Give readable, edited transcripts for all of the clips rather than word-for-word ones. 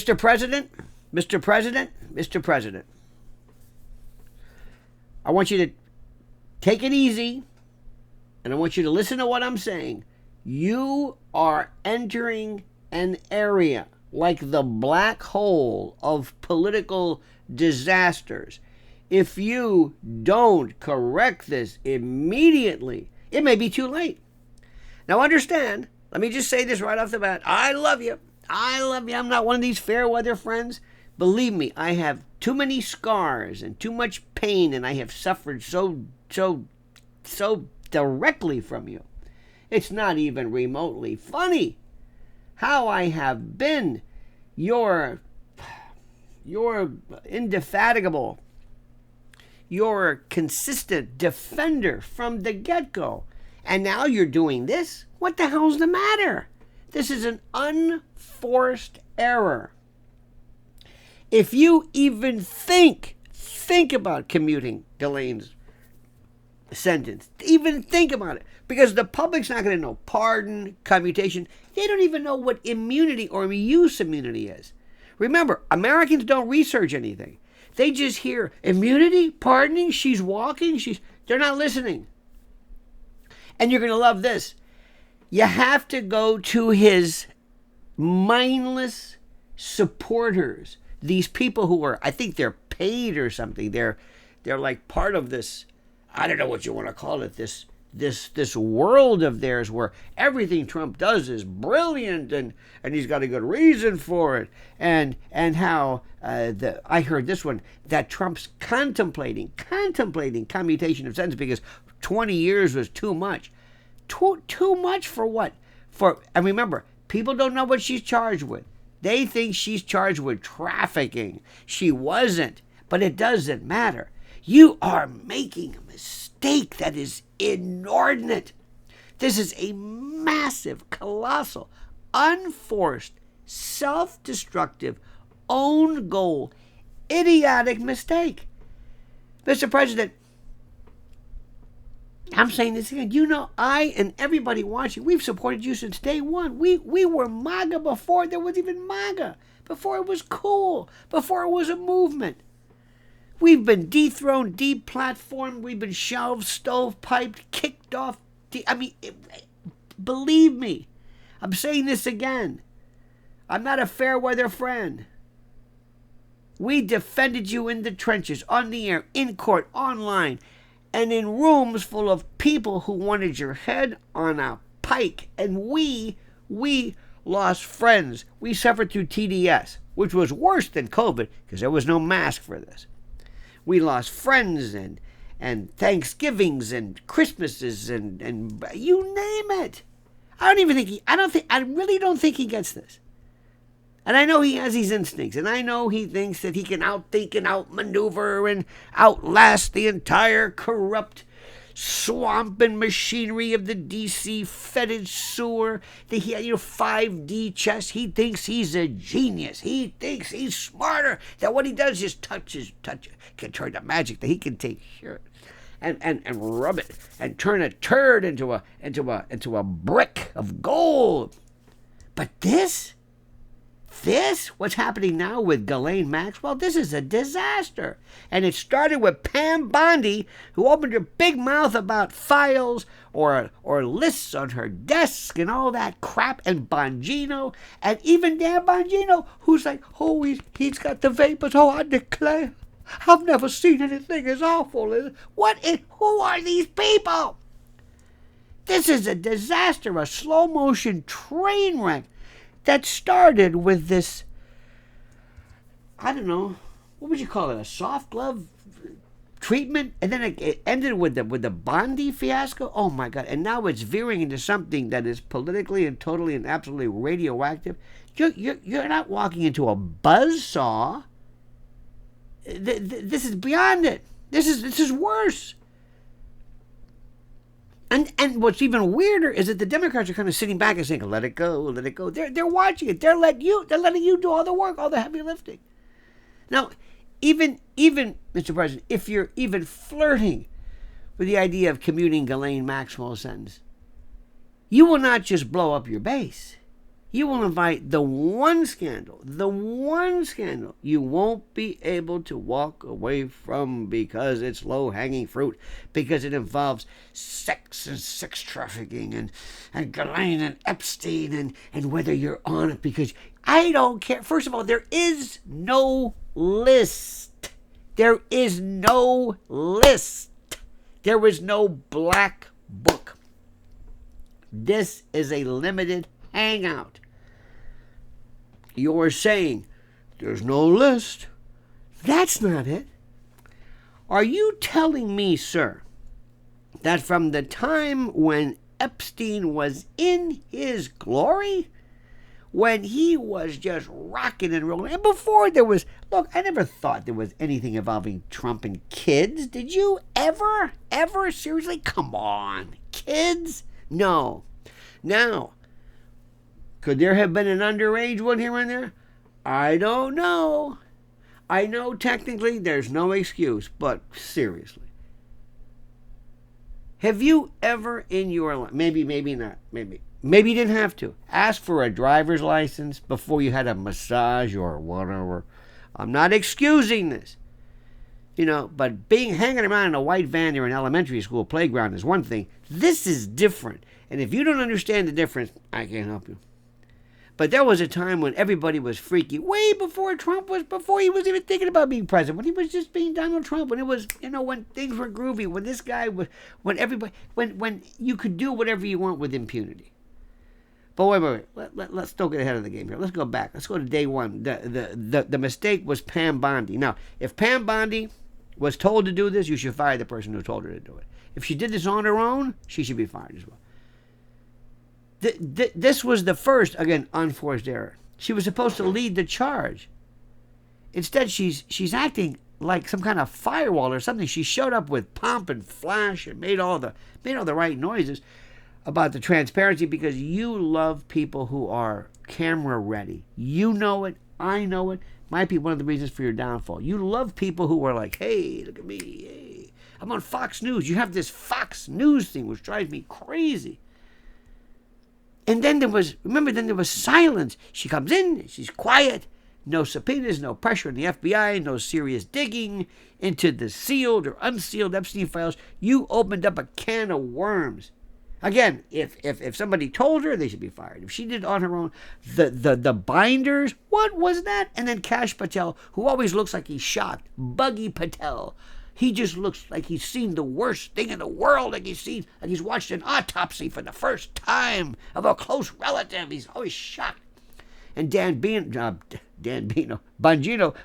Mr. President, Mr. President, Mr. President, I want you to take it easy, and I want you to listen to what I'm saying. You are entering an area like the black hole of political disasters. If you don't correct this immediately, it may be too late. Now understand, let me just say this right off the bat. I love you. I love you. I'm not one of these fair weather friends. Believe me, I have too many scars and too much pain, and I have suffered so directly from you. It's not even remotely funny how I have been your indefatigable, your consistent defender from the get-go. And now you're doing this? What the hell's the matter? This is an unforced error. If you even think about commuting Ghislaine's sentence, even think about it, because the public's not going to know pardon, commutation. They don't even know what immunity or use immunity is. Remember, Americans don't research anything. They just hear immunity, pardoning, she's walking, they're not listening. And you're going to love this. You have to go to his mindless supporters. These people who are, I think they're paid or something. They're like part of this, I don't know what you want to call it, this world of theirs where everything Trump does is brilliant and he's got a good reason for it. And how I heard this one, that Trump's contemplating commutation of sentence because 20 years was too much. Too much for what? And remember, people don't know what she's charged with. They think she's charged with trafficking. She wasn't, but it doesn't matter. You are making a mistake that is inordinate. This is a massive, colossal, unforced, self-destructive, own goal, idiotic mistake. Mr. President, I'm saying this again. You know, I and everybody watching, we've supported you since day one. We were MAGA before there was even MAGA, before it was cool, before it was a movement. We've been dethroned, deplatformed. We've been shelved, stovepiped, kicked off. Believe me, I'm saying this again. I'm not a fair weather friend. We defended you in the trenches, on the air, in court, online, and in rooms full of people who wanted your head on a pike. And we lost friends. We suffered through TDS, which was worse than COVID because there was no mask for this. We lost friends and Thanksgivings and Christmases and you name it. I really don't think he gets this. And I know he has these instincts, and I know he thinks that he can outthink and outmaneuver and outlast the entire corrupt swamp and machinery of the D.C. fetid sewer. The 5D chess. He thinks he's a genius. He thinks he's smarter. That what he does is touch, can turn to magic. That he can take and rub it and turn a turd into a brick of gold. But this, what's happening now with Ghislaine Maxwell, this is a disaster. And it started with Pam Bondi, who opened her big mouth about files or lists on her desk and all that crap, and Bongino, and even Dan Bongino, who's like, oh, he's got the vapors, oh, I declare, I've never seen anything as awful as, who are these people? This is a disaster, a slow motion train wreck. That started with this, I don't know, what would you call it, a soft glove treatment? And then it ended with the Bondi fiasco? Oh my God. And now it's veering into something that is politically and totally and absolutely radioactive. You're not walking into a buzzsaw. This is beyond it. This is worse. And what's even weirder is that the Democrats are kind of sitting back and saying, let it go, let it go. They're watching it. They're letting you do all the work, all the heavy lifting. Now, even Mr. President, if you're even flirting with the idea of commuting Ghislaine Maxwell's sentence, you will not just blow up your base. You will invite the one scandal you won't be able to walk away from because it's low-hanging fruit, because it involves sex and sex trafficking and Ghislaine and Epstein and whether you're on it, because I don't care. First of all, there is no list. There is no list. There is no black book. This is a limited hangout. You're saying there's no list. That's not it. Are you telling me, sir, that from the time when Epstein was in his glory, when he was just rocking and rolling, and before there was, look, I never thought there was anything involving Trump and kids. Did you ever? Seriously? Come on. Kids? No. Now, could there have been an underage one here and there? I don't know. I know technically there's no excuse, but seriously. Have you ever in your life, maybe not, maybe you didn't have to, ask for a driver's license before you had a massage or whatever? I'm not excusing this. But hanging around in a white van near an elementary school playground is one thing. This is different. And if you don't understand the difference, I can't help you. But there was a time when everybody was freaky, way before before he was even thinking about being president, when he was just being Donald Trump, when it was, when things were groovy, when this guy was, when you could do whatever you want with impunity. But wait. Let's don't get ahead of the game here. Let's go back. Let's go to day one. The mistake was Pam Bondi. Now, if Pam Bondi was told to do this, you should fire the person who told her to do it. If she did this on her own, she should be fired as well. This was the first, again, unforced error. She was supposed to lead the charge. Instead, she's acting like some kind of firewall or something. She showed up with pomp and flash and made all the right noises about the transparency, because you love people who are camera ready. You know it. I know it. Might be one of the reasons for your downfall. You love people who are like, hey, look at me. Hey, I'm on Fox News. You have this Fox News thing, which drives me crazy. And then there was silence. She comes in, she's quiet, no subpoenas, no pressure on the FBI, no serious digging into the sealed or unsealed Epstein files. You opened up a can of worms. Again, if somebody told her, they should be fired. If she did it on her own, the binders, what was that? And then Kash Patel, who always looks like he's shocked, Buggy Patel. He just looks like he's seen the worst thing in the world, like he's watched an autopsy for the first time of a close relative. He's always shocked. And Dan Bongino,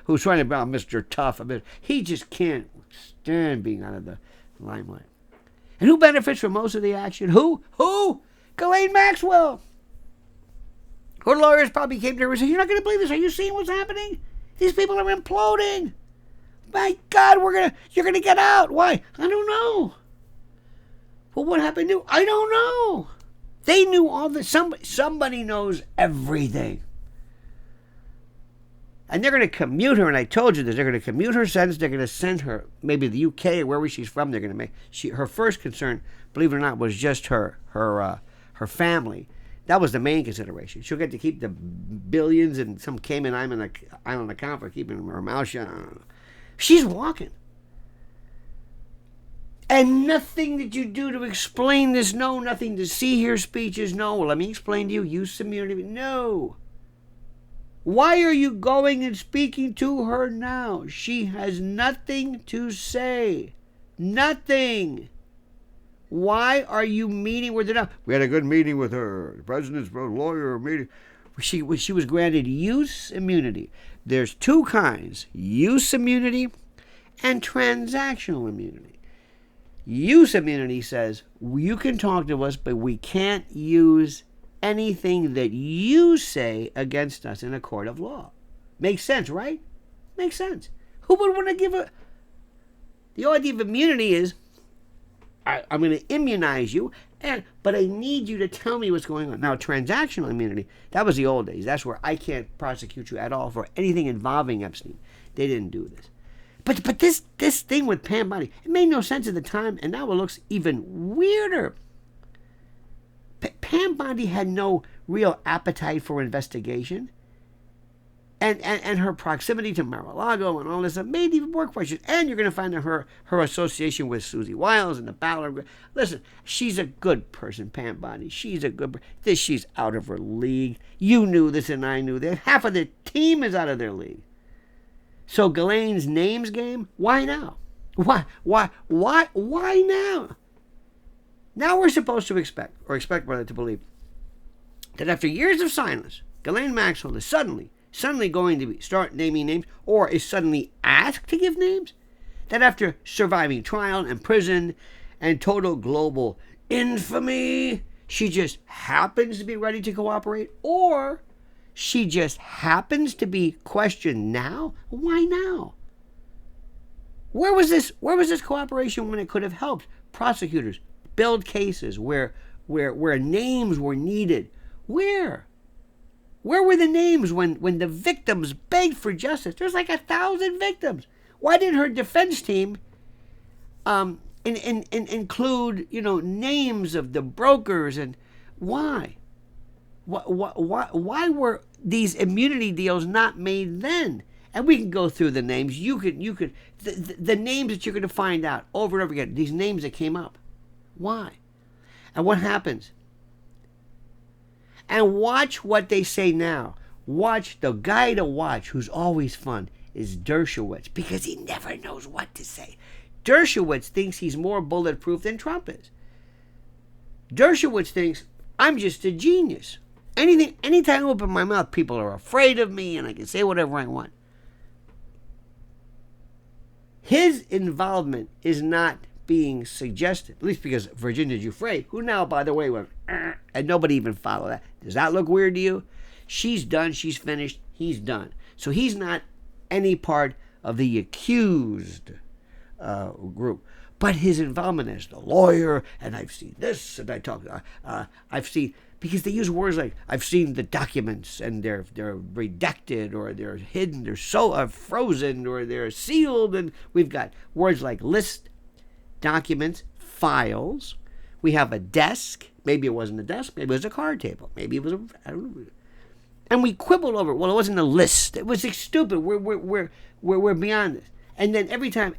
who's trying to be Mr. Tough a bit, he just can't stand being out of the limelight. And who benefits from most of the action? Who? Ghislaine Maxwell. Her lawyers probably came to her and said, "You're not going to believe this. Are you seeing what's happening? These people are imploding. My God, you're gonna get out. Why? I don't know. Well, what happened to? I don't know. They knew all this. Somebody knows everything. And they're gonna commute her. And I told you this. They're gonna commute her sentence. They're gonna send her maybe the UK or wherever she's from. They're gonna make her first concern, believe it or not, was just her family. That was the main consideration. She'll get to keep the billions and some Cayman Island account for keeping her mouth shut. I don't know. She's walking. And nothing that you do to explain this, no. Nothing to see here speeches, no. Well, let me explain to you. Use immunity, no. Why are you going and speaking to her now? She has nothing to say. Nothing. Why are you meeting with her now? We had a good meeting with her. The president's lawyer meeting. She was granted use immunity. There's two kinds, use immunity and transactional immunity. Use immunity says, you can talk to us, but we can't use anything that you say against us in a court of law. Makes sense, right? Makes sense. Who would want to give the idea of immunity is, I'm going to immunize you, but I need you to tell me what's going on. Now, transactional immunity, that was the old days. That's where I can't prosecute you at all for anything involving Epstein. They didn't do this. But this thing with Pam Bondi, it made no sense at the time, and now it looks even weirder. Pam Bondi had no real appetite for investigation. And her proximity to Mar-a-Lago and all this stuff made even more questions. And you're going to find that her association with Susie Wiles and the Ballard. Listen, she's a good person, Pam Bondi. She's a good person. She's out of her league. You knew this and I knew that. Half of the team is out of their league. So Ghislaine's names game, why now? Why now? Now we're supposed to expect rather to believe, that after years of silence, Ghislaine Maxwell is suddenly going to start naming names, or is suddenly asked to give names? That after surviving trial and prison and total global infamy, she just happens to be ready to cooperate? Or she just happens to be questioned now? Why now? Where was this cooperation when it could have helped prosecutors build cases where names were needed? Where were the names when the victims begged for justice? There's like 1,000 victims. Why didn't her defense team include, names of the brokers? And why? Why were these immunity deals not made then? And we can go through the names. You could the names that you're going to find out over and over again. These names that came up. Why? And what happens? And watch what they say now. Watch, the guy to watch, who's always fun, is Dershowitz, because he never knows what to say. Dershowitz thinks he's more bulletproof than Trump is. Dershowitz thinks, I'm just a genius. Anytime I open my mouth, people are afraid of me and I can say whatever I want. His involvement is not being suggested, at least because Virginia Giuffre, who now, by the way, went, and nobody even followed that. Does that look weird to you? She's done. She's finished. He's done. So he's not any part of the accused group. But his involvement as the lawyer, and I've seen this, and I've seen, because they use words like, I've seen the documents, and they're redacted, or they're hidden, they're so frozen, or they're sealed, and we've got words like list, documents, files. We have a desk. Maybe it wasn't a desk. Maybe it was a card table. Maybe it was I don't know. And we quibbled over it. Well, it wasn't a list. It was stupid. We're beyond this. And then every time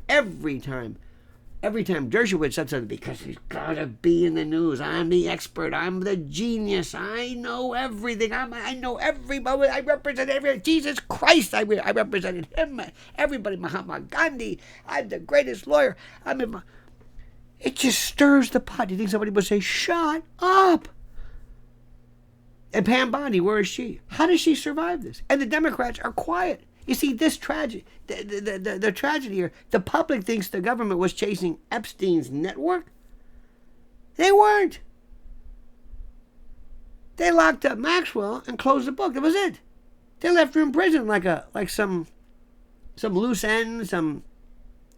Dershowitz said something, because he's got to be in the news. I'm the expert. I'm the genius. I know everything. I know everybody. I represent everybody. Jesus Christ, I represented him. Everybody. Mahatma Gandhi. I'm the greatest lawyer. It just stirs the pot. You think somebody would say, shut up? And Pam Bondi, where is she? How does she survive this? And the Democrats are quiet. You see, this tragedy, the tragedy here, the public thinks the government was chasing Epstein's network. They weren't. They locked up Maxwell and closed the book. That was it. They left her in prison like some loose end, some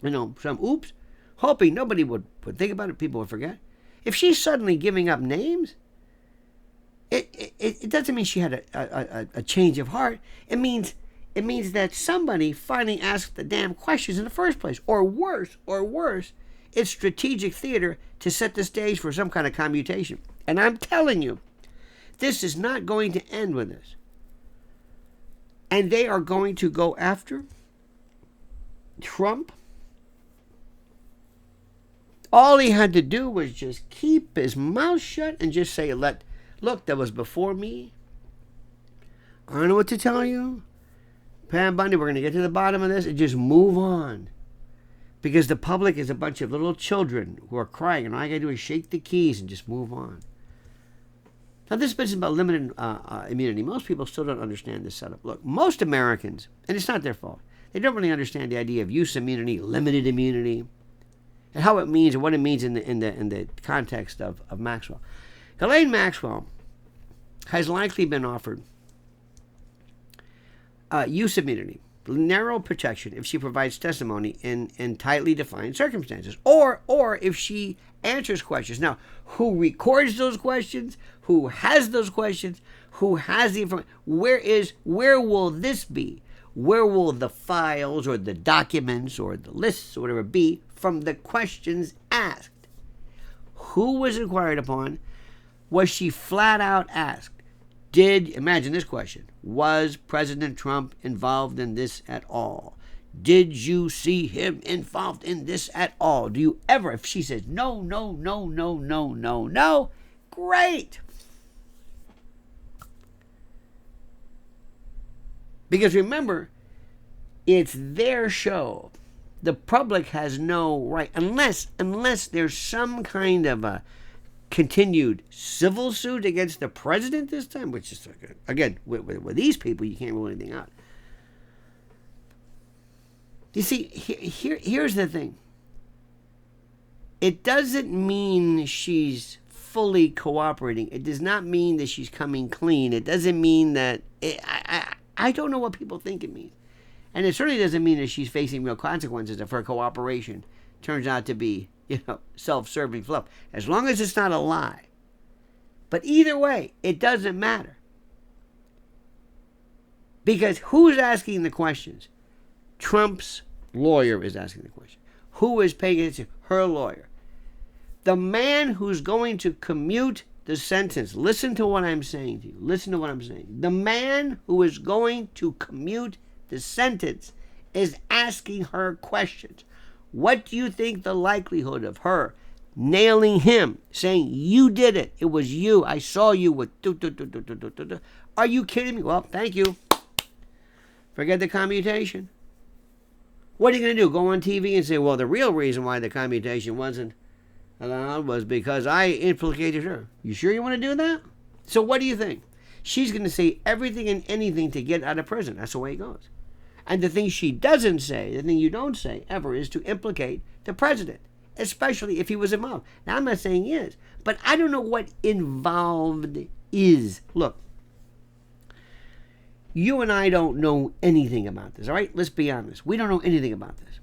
oops, hoping nobody would think about it, people would forget. If she's suddenly giving up names, it doesn't mean she had a change of heart. It means that somebody finally asked the damn questions in the first place. Or worse, it's strategic theater to set the stage for some kind of commutation. And I'm telling you, this is not going to end with this. And they are going to go after Trump. All he had to do was just keep his mouth shut and just say, look, that was before me. I don't know what to tell you. Pam Bondi, we're going to get to the bottom of this and just move on. Because the public is a bunch of little children who are crying, and all I got to do is shake the keys and just move on. Now, this business about limited immunity, most people still don't understand this setup. Look, most Americans, and it's not their fault, they don't really understand the idea of use immunity, limited immunity, and how it means and what it means in the context of Maxwell. Ghislaine Maxwell has likely been offered use immunity, narrow protection, if she provides testimony in tightly defined circumstances, or if she answers questions. Now, who records those questions? Who has those questions? Who has the information? Where will this be? Where will the files or the documents or the lists or whatever be from the questions asked? Who was inquired upon? was she flat out asked, imagine this question, was President Trump involved in this at all? Did you see him involved in this at all? Do you ever, if she says no, no, no, no, no, no, no, great. Because remember, it's their show. The public has no right, unless there's some kind of a continued civil suit against the president this time, which is, again, with these people, you can't rule anything out. You see, here's the thing. It doesn't mean she's fully cooperating. It does not mean that she's coming clean. It doesn't mean that... I don't know what people think it means. And it certainly doesn't mean that she's facing real consequences if her cooperation turns out to be, self-serving fluff. As long as it's not a lie. But either way, it doesn't matter. Because who's asking the questions? Trump's lawyer is asking the question. Who is paying attention? Her lawyer. The man who's going to commute the sentence. Listen to what I'm saying to you. Listen to what I'm saying. The man who is going to commute the sentence is asking her questions. What do you think the likelihood of her nailing him, saying, you did it, it was you, I saw you with... Are you kidding me? Well, thank you. Forget the commutation. What are you going to do? Go on TV and say, well, the real reason why the commutation wasn't allowed was because I implicated her. You sure you want to do that? So what do you think? She's going to say everything and anything to get out of prison. That's the way it goes. And the thing she doesn't say, the thing you don't say ever, is to implicate the president, especially if he was involved. Now, I'm not saying he is, but I don't know what involved is. Look, you and I don't know anything about this, all right? Let's be honest. We don't know anything about this.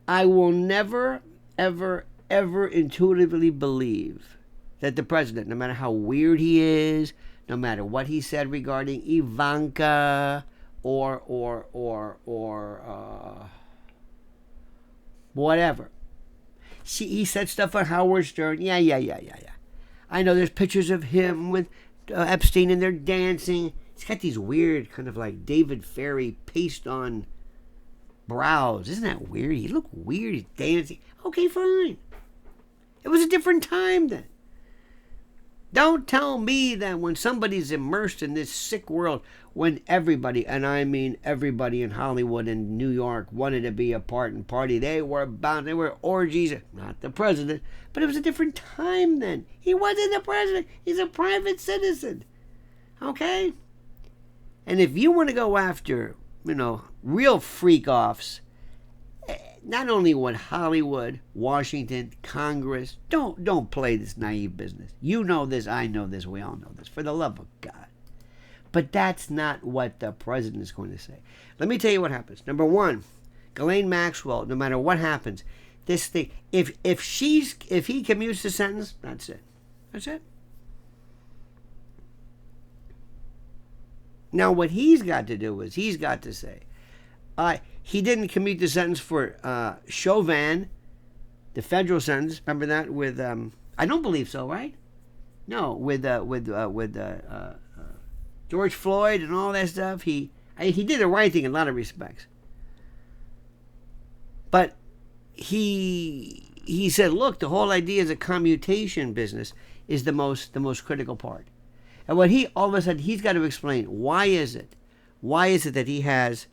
I will never, ever, ever intuitively believe that the president, no matter how weird he is, no matter what he said regarding Ivanka or whatever. He said stuff on Howard Stern. Yeah. I know there's pictures of him with Epstein and they're dancing. He's got these weird kind of like David Ferry paste on brows. Isn't that weird? He looked weird. He's dancing. Okay, fine. It was a different time then. Don't tell me that when somebody's immersed in this sick world, when everybody, and I mean everybody in Hollywood and New York, wanted to be a part and party, they were orgies, not the president, but it was a different time then. He wasn't the president. He's a private citizen. Okay? And if you want to go after, real freak-offs, not only what Hollywood, Washington, Congress, don't play this naive business. You know this, I know this, we all know this, for the love of God. But that's not what the president is going to say. Let me tell you what happens. Number one, Ghislaine Maxwell, no matter what happens, this thing, if he commutes the sentence, that's it. That's it. Now what he's got to do is he's got to say, he didn't commute the sentence for Chauvin, the federal sentence. Remember that with I don't believe so, right? No, with George Floyd and all that stuff. He did the right thing in a lot of respects. But he said, look, the whole idea is a commutation business is the most critical part. And what he all of a sudden he's got to explain, why is it that he has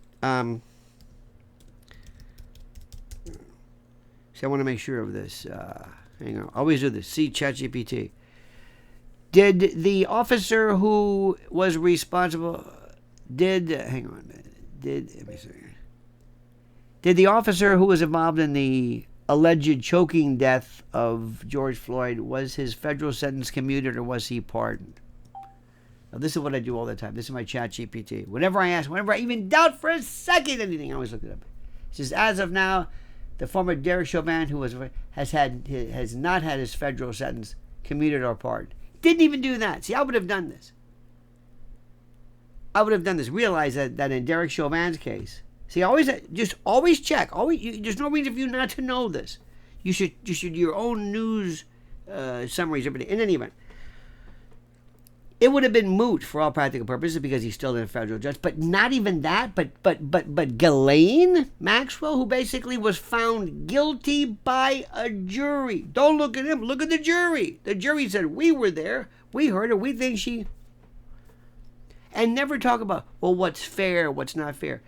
I want to make sure of this. Hang on. Always do this. See ChatGPT. Did the officer who was responsible... Let me see. Did the officer who was involved in the alleged choking death of George Floyd, was his federal sentence commuted or was he pardoned? Now, this is what I do all the time. This is my ChatGPT. Whenever I even doubt for a second anything, I always look it up. It says, as of now, the former Derek Chauvin, who has not had his federal sentence commuted or pardoned. Didn't even do that. See, I would have done this. Realize that in Derek Chauvin's case. See, always check. There's no reason for you not to know this. You should your own news summaries every day. In any event, it would have been moot for all practical purposes because he's still a federal judge. But not even that. But Ghislaine Maxwell, who basically was found guilty by a jury. Don't look at him. Look at the jury. The jury said, we were there. We heard her. We think she... And never talk about, well, what's fair, what's not fair.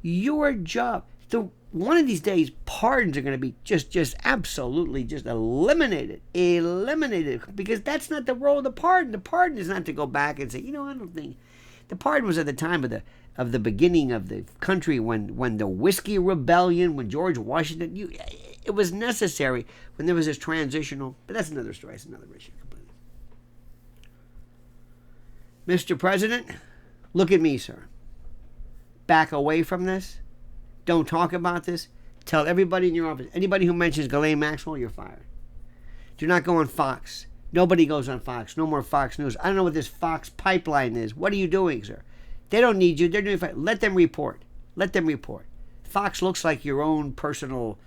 Your job... One of these days, pardons are going to be just absolutely just eliminated, because that's not the role of the pardon. The pardon is not to go back and say, I don't think. The pardon was at the time of the beginning of the country when the Whiskey Rebellion, when George Washington, it was necessary when there was this transitional. But that's another story. It's another issue completely. Mr. President, look at me, sir. Back away from this. Don't talk about this. Tell everybody in your office, anybody who mentions Ghislaine Maxwell, you're fired. Do not go on Fox. Nobody goes on Fox. No more Fox News. I don't know what this Fox pipeline is. What are you doing, sir? They don't need you. They're doing fine. Let them report. Let them report. Fox looks like your own personal,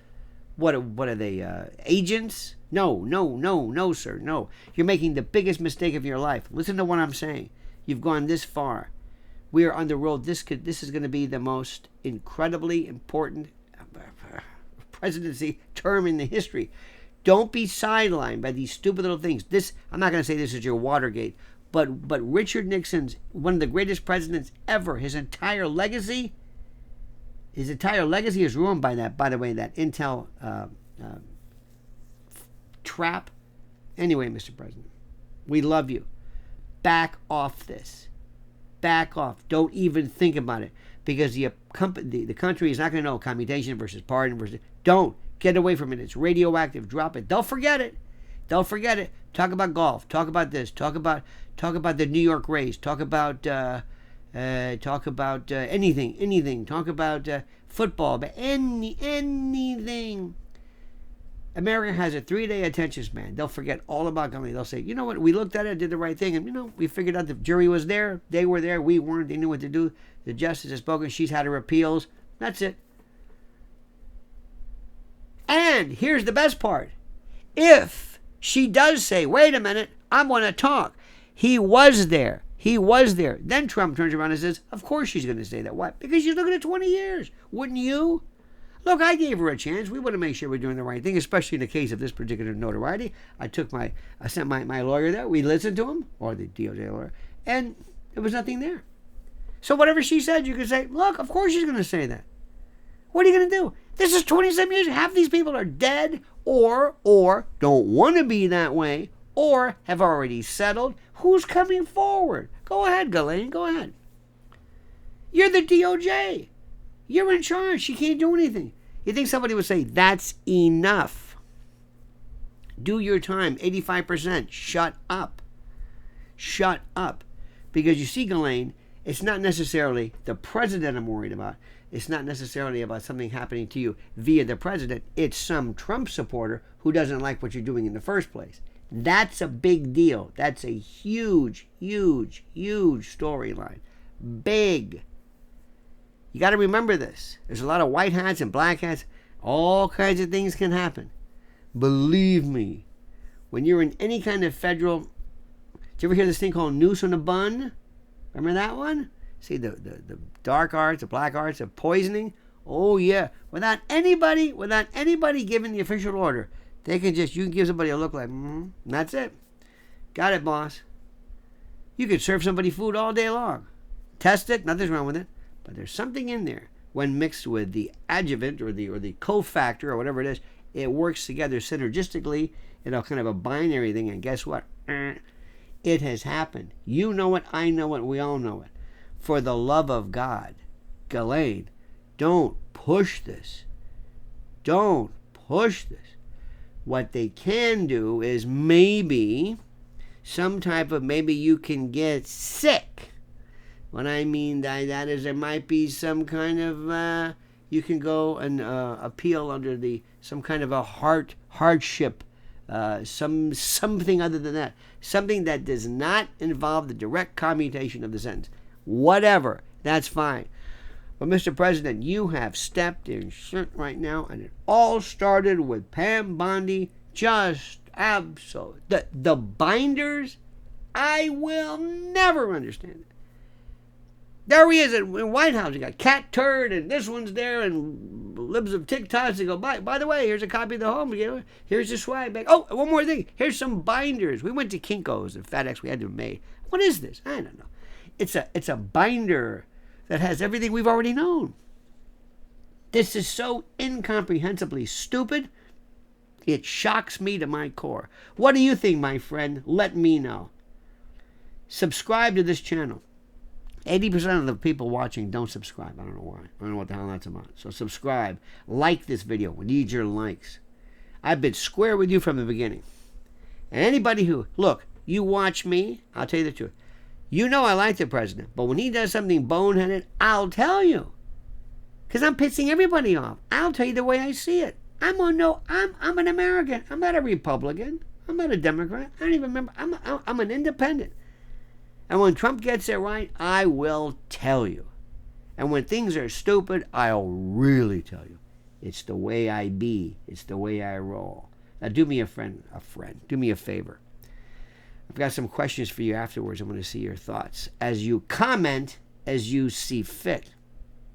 what are they, agents? No, sir, no. You're making the biggest mistake of your life. Listen to what I'm saying. You've gone this far. We are on the road. This is going to be the most incredibly important presidency term in the history. Don't be sidelined by these stupid little things. I'm not going to say this is your Watergate, but Richard Nixon's one of the greatest presidents ever. His entire legacy is ruined by that. By the way, that Intel trap. Anyway, Mr. President, we love you. Back off this. Back off. Don't even think about it, because the country is not going to know commutation versus pardon versus. Don't get away from it. It's radioactive. Drop it. They'll forget it. Talk about golf. Talk about this. Talk about the New York Rays. Talk about anything. Talk about football. But anything. America has a 3-day attention span. They'll forget all about Ghislaine. They'll say, you know what, we looked at it, did the right thing, and we figured out the jury was there, they were there, we weren't, they knew what to do, the justice has spoken, she's had her appeals, that's it. And here's the best part. If she does say, wait a minute, I'm going to talk, he was there, then Trump turns around and says, of course she's going to say that. Why? Because she's looking at 20 years. Wouldn't you? Look, I gave her a chance. We want to make sure we're doing the right thing, especially in the case of this particular notoriety. I sent my lawyer there. We listened to him, or the DOJ lawyer, and there was nothing there. So whatever she said, you could say, look, of course she's going to say that. What are you going to do? This is 27 years. Half these people are dead or don't want to be that way or have already settled. Who's coming forward? Go ahead, Ghislaine. Go ahead. You're the DOJ. You're in charge. She can't do anything. You think somebody would say, that's enough. Do your time. 85%. Shut up. Shut up. Because you see, Ghislaine, it's not necessarily the president I'm worried about. It's not necessarily about something happening to you via the president. It's some Trump supporter who doesn't like what you're doing in the first place. That's a big deal. That's a huge, huge, huge storyline. Big. You got to remember this. There's a lot of white hats and black hats. All kinds of things can happen. Believe me, when you're in any kind of federal... Did you ever hear this thing called noose on a bun? Remember that one? See, the dark arts, the black arts of poisoning? Oh, yeah. Without anybody giving the official order, you can give somebody a look like, that's it. Got it, boss. You could serve somebody food all day long. Test it, nothing's wrong with it. But there's something in there. When mixed with the adjuvant or the cofactor or whatever it is, it works together synergistically in a kind of a binary thing. And guess what? It has happened. You know it, I know it, we all know it. For the love of God, Ghislaine, don't push this. Don't push this. What they can do is maybe you can get sick. What I mean by that is there might be some kind of, you can go and appeal under some kind of a hardship, something other than that. Something that does not involve the direct commutation of the sentence. Whatever, that's fine. But Mr. President, you have stepped in shit right now, and it all started with Pam Bondi just absolutely. The binders, I will never understand it. There he is at White House. You got Cat Turd, and this one's there, and libs of TikToks. They go, by the way, here's a copy of the home. Here's the swag bag. Oh, one more thing. Here's some binders. We went to Kinko's and FedEx. We had them made. What is this? I don't know. It's a binder that has everything we've already known. This is so incomprehensibly stupid. It shocks me to my core. What do you think, my friend? Let me know. Subscribe to this channel. 80% of the people watching don't subscribe. I don't know why. I don't know what the hell that's about. So subscribe. Like this video. We need your likes. I've been square with you from the beginning. And anybody who, look, you watch me, I'll tell you the truth. You know I like the president, but when he does something boneheaded, I'll tell you. Because I'm pissing everybody off. I'll tell you the way I see it. I'm an American. I'm not a Republican. I'm not a Democrat. I don't even remember. I'm an independent. And when Trump gets it right, I will tell you. And when things are stupid, I'll really tell you. It's the way I be. It's the way I roll. Now do me a do me a favor. I've got some questions for you afterwards. I want to see your thoughts. As you comment, as you see fit.